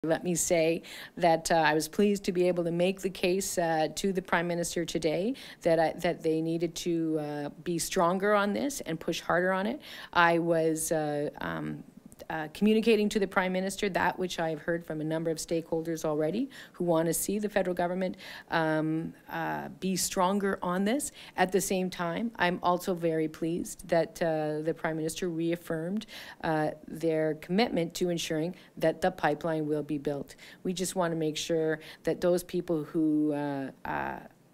Let me say that I was pleased to be able to make the case to the Prime Minister today that they needed to be stronger on this and push harder on it. I was communicating to the Prime Minister that which I have heard from a number of stakeholders already who want to see the federal government be stronger on this. At the same time, I'm also very pleased that the Prime Minister reaffirmed their commitment to ensuring that the pipeline will be built. We just want to make sure that those people who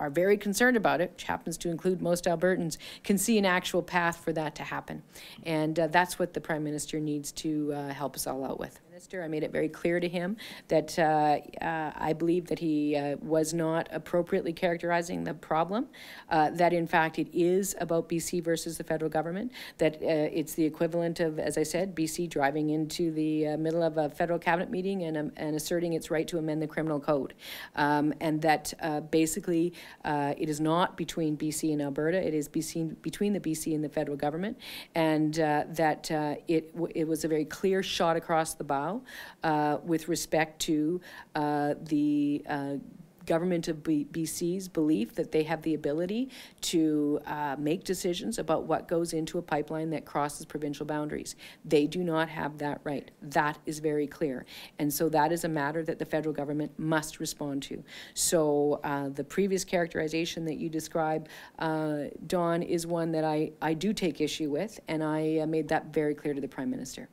are very concerned about it, which happens to include most Albertans, can see an actual path for that to happen. And that's what the Prime Minister needs to help us all out with. I made it very clear to him that I believe that he was not appropriately characterizing the problem, that in fact it is about BC versus the federal government, that it's the equivalent of, as I said, BC driving into the middle of a federal cabinet meeting and asserting its right to amend the criminal code, and that basically it is not between BC and Alberta, it is between the BC and the federal government, and that it was a very clear shot across the bow with respect to the government of BC's belief that they have the ability to make decisions about what goes into a pipeline that crosses provincial boundaries. They do not have that right. That is very clear. And so that is a matter that the federal government must respond to. So the previous characterization that you describe, Dawn, is one that I do take issue with, and I made that very clear to the Prime Minister.